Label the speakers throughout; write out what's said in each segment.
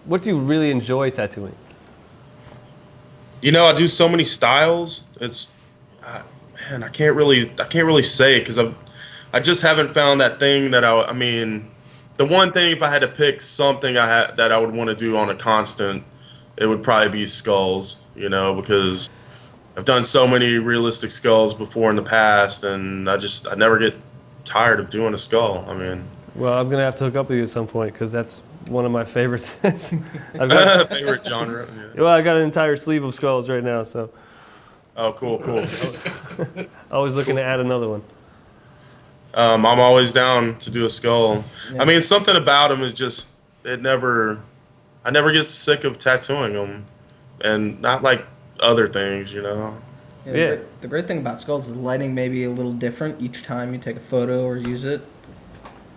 Speaker 1: what do you really enjoy tattooing?
Speaker 2: You know, I do so many styles. Man, I can't really say because I just haven't found that thing that I mean, the one thing if I had to pick something that I would want to do on a constant, it would probably be skulls. You know, because I've done so many realistic skulls before in the past, and I never get tired of doing a skull. I mean,
Speaker 1: Well, I'm gonna have to hook up with you at some point because that's one of my favorite things. I've got,
Speaker 2: favorite genre. Yeah.
Speaker 1: well, I got an entire sleeve of skulls right now, so
Speaker 2: Oh, cool, cool.
Speaker 1: always looking to add another one.
Speaker 2: I'm always down to do a skull.
Speaker 3: Yeah.
Speaker 2: I mean, something about them is just I never get sick of tattooing them, and not like other things, you know.
Speaker 3: Yeah,
Speaker 1: Yeah.
Speaker 3: the great thing about skulls is lighting may be a little different each time you take a photo or use it.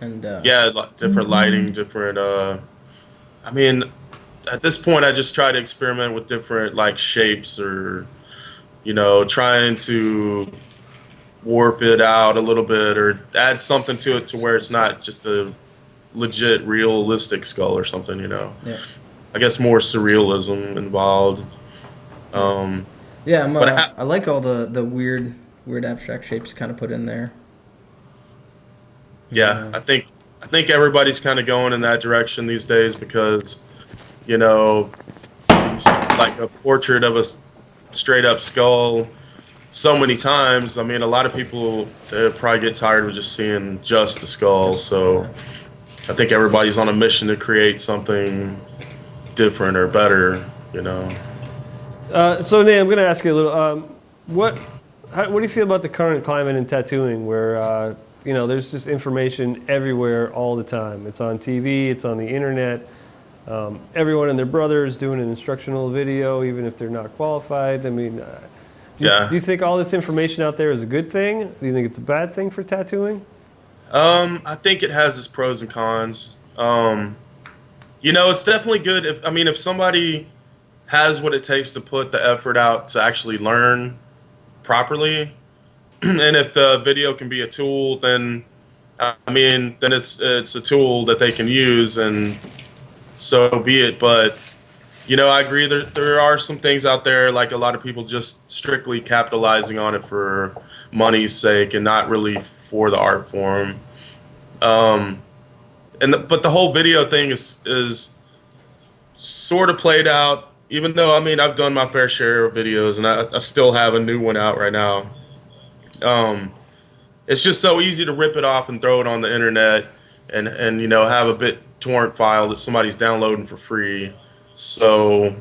Speaker 3: And
Speaker 2: Yeah, different lighting, different. I mean, at this point, I just try to experiment with different like shapes, or trying to warp it out a little bit, or add something to it to where it's not just a legit, realistic skull or something.
Speaker 3: yeah,
Speaker 2: I guess more surrealism involved. Um,
Speaker 3: yeah,
Speaker 2: but
Speaker 3: I like all the weird abstract shapes kind of put in there.
Speaker 2: yeah, I think everybody's kind of going in that direction these days because you know you see like a portrait of a straight up skull so many times. I mean, a lot of people they probably get tired of just seeing just a skull. So I think everybody's on a mission to create something different or better. You know.
Speaker 1: So, Nate, I'm gonna ask you a little. What do you feel about the current climate in tattooing, where there's just information everywhere all the time? It's on TV, it's on the internet. Everyone and their brother is doing an instructional video, even if they're not qualified. I mean,
Speaker 2: Yeah.
Speaker 1: do you think all this information out there is a good thing? Do you think it's a bad thing for tattooing?
Speaker 2: I think it has its pros and cons. It's definitely good if somebody has what it takes to put the effort out to actually learn properly, and if the video can be a tool, then then it's a tool that they can use, and so be it. But I agree there are some things out there like a lot of people just strictly capitalizing on it for money's sake and not really for the art form. But the whole video thing is sort of played out. Even though I've done my fair share of videos, and I still have a new one out right now. It's just so easy to rip it off and throw it on the internet, and have a BitTorrent file that somebody's downloading for free. So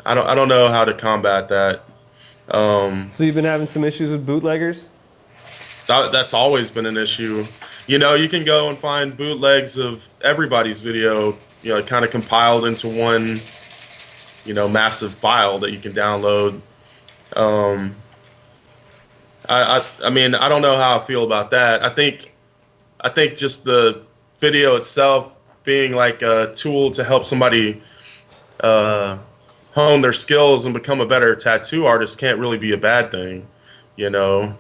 Speaker 2: I don't know how to combat that.
Speaker 1: So you've been having some issues with bootleggers?
Speaker 2: That's always been an issue. You can go and find bootlegs of everybody's video, kind of compiled into one, massive file that you can download. I don't know how I feel about that. I think just the video itself being like a tool to help somebody hone their skills and become a better tattoo artist can't really be a bad thing, because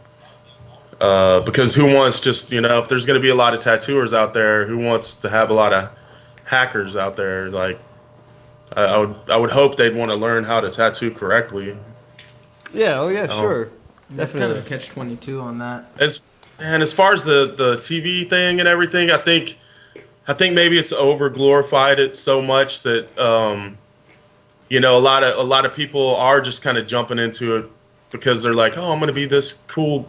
Speaker 2: who wants just if there's going to be a lot of tattooers out there, who wants to have a lot of hackers out there? Like I would hope they'd want to learn how to tattoo correctly.
Speaker 1: Yeah. Oh yeah. Sure.
Speaker 3: That's kind of a
Speaker 1: Definitely.
Speaker 3: catch-22 on that.
Speaker 2: As far as the TV thing and everything, I think maybe it's over glorified it so much that a lot of people are just kind of jumping into it because they're like, oh, I'm going to be this cool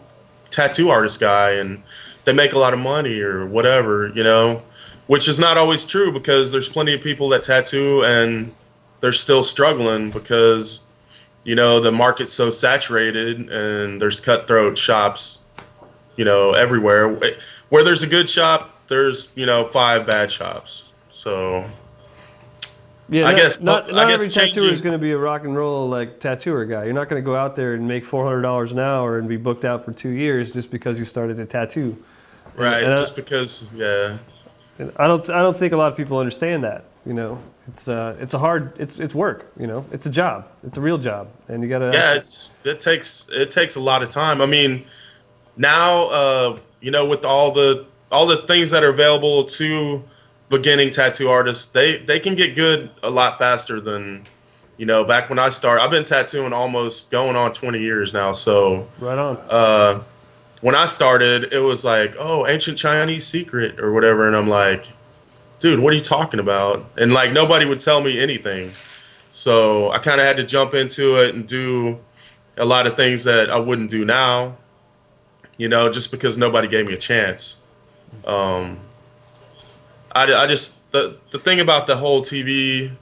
Speaker 2: tattoo artist guy, and they make a lot of money or whatever, which is not always true, because there's plenty of people that tattoo and they're still struggling because the market's so saturated and there's cutthroat shops everywhere. Where there's a good shop, there's 5 bad shops. So
Speaker 1: Yeah,
Speaker 2: I guess
Speaker 1: not
Speaker 2: I
Speaker 1: every
Speaker 2: guess
Speaker 1: tattooer is
Speaker 2: changing.
Speaker 1: going to be a rock and roll like tattooer guy. You're not going to go out there and make $400 an hour and be booked out for 2 years just because you started a tattoo.
Speaker 2: Right,
Speaker 1: and
Speaker 2: just because, yeah.
Speaker 1: I don't think a lot of people understand that. It's it's work. It's a job. It's a real job, and you gotta.
Speaker 2: Yeah, it takes a lot of time. I mean, now with all the things that are available to beginning tattoo artists, they can get good a lot faster than, you know, back when I started. I've been tattooing almost going on 20 years now. So
Speaker 1: Right on.
Speaker 2: when I started, it was like, oh, ancient Chinese secret or whatever, and I'm like, dude, what are you talking about? And like nobody would tell me anything. So I kind of had to jump into it and do a lot of things that I wouldn't do now, you know, just because nobody gave me a chance. I just the thing about the whole TV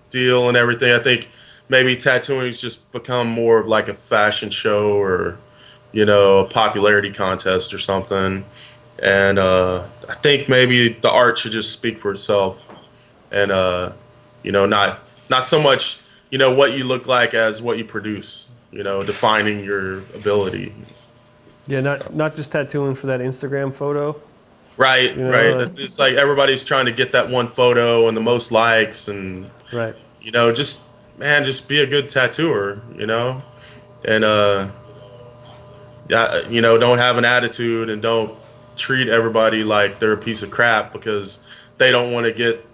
Speaker 2: deal and everything, I think maybe tattooing's just become more of like a fashion show or, you know, a popularity contest or something. And I think maybe the art should just speak for itself, and you know, not so much, you know, what you look like as what you produce, you know, defining your ability.
Speaker 1: Yeah, not just tattooing for that Instagram photo.
Speaker 2: Right,
Speaker 1: You know,
Speaker 2: right. It's like everybody's trying to get that one photo and the most likes, and
Speaker 1: right.
Speaker 2: you know, just man, just be a good tattooer, you know, and yeah, you know, don't have an attitude and don't treat everybody like they're a piece of crap because they don't want to get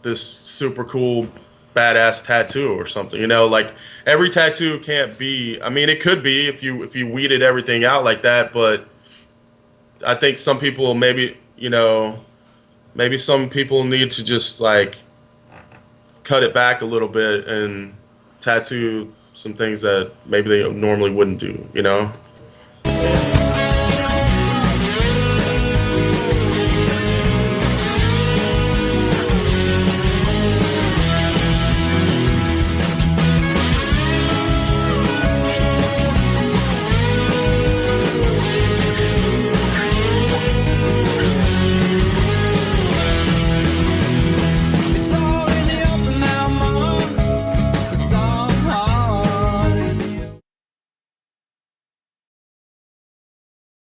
Speaker 2: this super cool badass tattoo or something. You know, like every tattoo can't be, I mean, it could be if you weeded everything out like that, but I think some people maybe, you know, maybe some people need to just like cut it back a little bit and tattoo some things that maybe they normally wouldn't do, you know?
Speaker 1: Yeah.